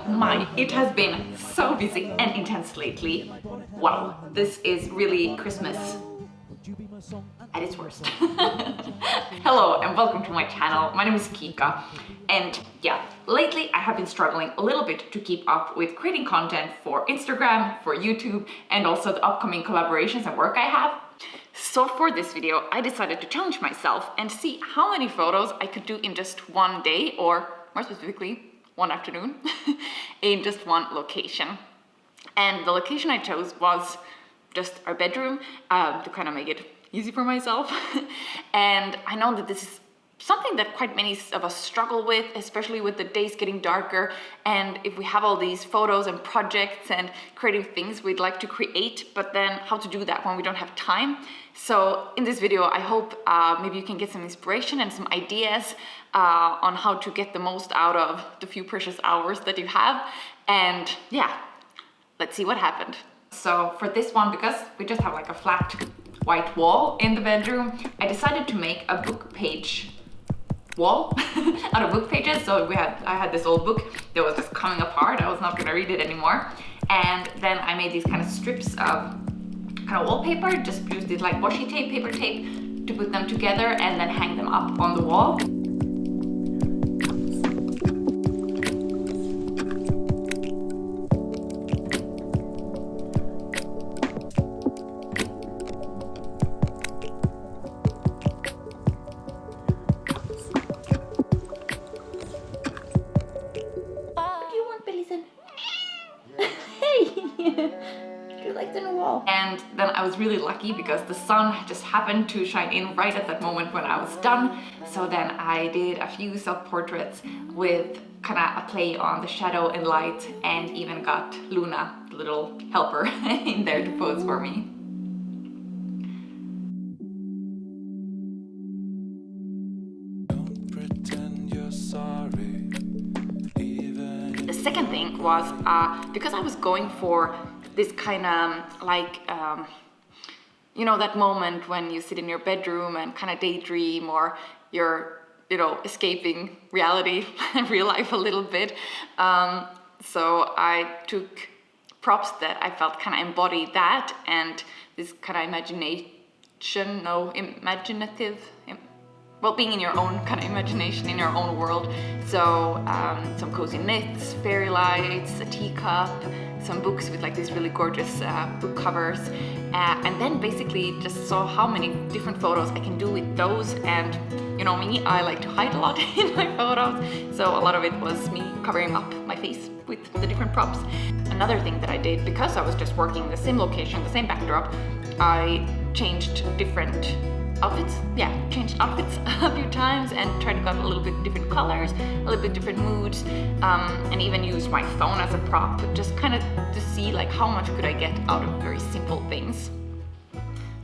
my, it has been so busy and intense lately. Wow, this is really Christmas at its worst. Hello and welcome to my channel. My name is Kika, and yeah, lately I have been struggling a little bit to keep up with creating content for Instagram, for YouTube, and also the upcoming collaborations and work I have. So for this video, I decided to challenge myself and see how many photos I could do in just one day, or more specifically, one afternoon, in just one location. And the location I chose was just our bedroom to kind of make it easy for myself. And I know that this is something that quite many of us struggle with, especially with the days getting darker. And if we have all these photos and projects and creative things we'd like to create, but then how to do that when we don't have time. So in this video, I hope maybe you can get some inspiration and some ideas on how to get the most out of the few precious hours that you have. And yeah, let's see what happened. So for this one, because we just have like a flat white wall in the bedroom, I decided to make a book page wall out of book pages. So I had this old book that was just coming apart. I was not gonna read it anymore. And then I made these kind of strips of kind of wallpaper, just used this like washi tape, paper tape to put them together and then hang them up on the wall. And then I was really lucky because the sun just happened to shine in right at that moment when I was done. So then I did a few self-portraits with kind of a play on the shadow and light, and even got Luna, the little helper, in there to pose for me. The second thing was because I was going for this kind of like, you know, that moment when you sit in your bedroom and kind of daydream, or you're, you know, escaping reality and real life a little bit. So I took props that I felt kind of embodied that, and this kind of imaginative, well, being in your own kind of imagination, in your own world. So some cozy knits, fairy lights, a teacup, some books with like these really gorgeous book covers, and then basically just saw how many different photos I can do with those. And you know me, I like to hide a lot in my photos, so a lot of it was me covering up my face with the different props. Another thing that I did, because I was just working in the same location, the same backdrop, I changed different outfits. Yeah, changed outfits a few times and tried to get a little bit different colors, a little bit different moods, and even used my phone as a prop, just kind of to see like how much could I get out of very simple things.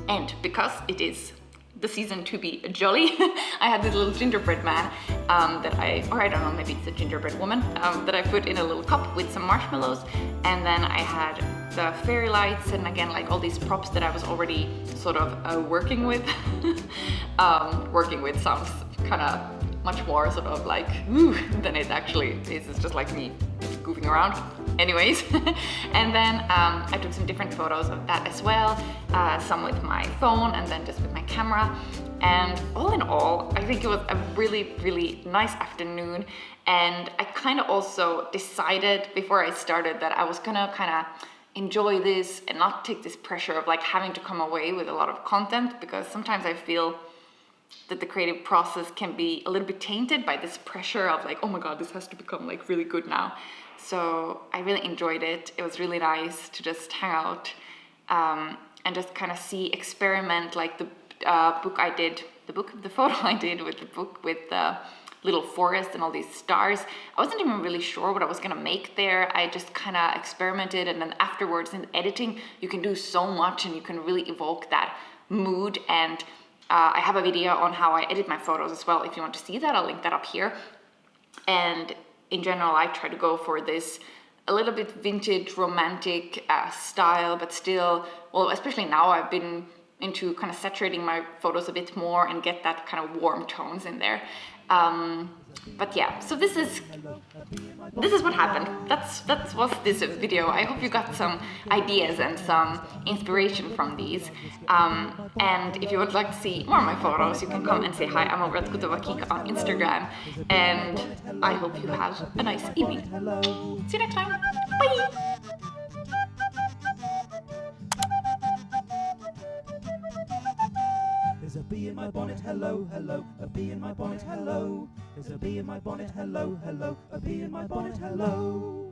And because it is the season to be jolly, I had this little gingerbread man or I don't know, maybe it's a gingerbread woman, that I put in a little cup with some marshmallows. And then I had the fairy lights, and again, like all these props that I was already sort of working with. Working with sounds kind of much more sort of like, ooh, than it actually is. It's just like me goofing around. Anyways, and then I took some different photos of that as well, some with my phone and then just with my camera. And all in all, I think it was a really, really nice afternoon. And I kind of also decided before I started that I was gonna kind of enjoy this and not take this pressure of like having to come away with a lot of content, because sometimes I feel that the creative process can be a little bit tainted by this pressure of like, oh my god, this has to become like really good now. So I really enjoyed it. It was really nice to just hang out and just kind of experiment, like the photo I did with the book with the little forest and all these stars. I wasn't even really sure what I was gonna make there. I just kind of experimented, and then afterwards in editing, you can do so much and you can really evoke that mood. And I have a video on how I edit my photos as well. If you want to see that, I'll link that up here. And in general, I try to go for this a little bit vintage, romantic style, but still, well, especially now I've been into kind of saturating my photos a bit more and get that kind of warm tones in there. But yeah, so this is what happened. That was this video. I hope you got some ideas and some inspiration from these. And if you would like to see more of my photos, you can come and say hi. I'm over at Kika on Instagram. And I hope you have a nice evening. See you next time. Bye! There's a bee in my bonnet, hello, hello, a bee in my bonnet, hello. There's a bee in my bonnet, hello, hello, a bee in my bonnet, hello.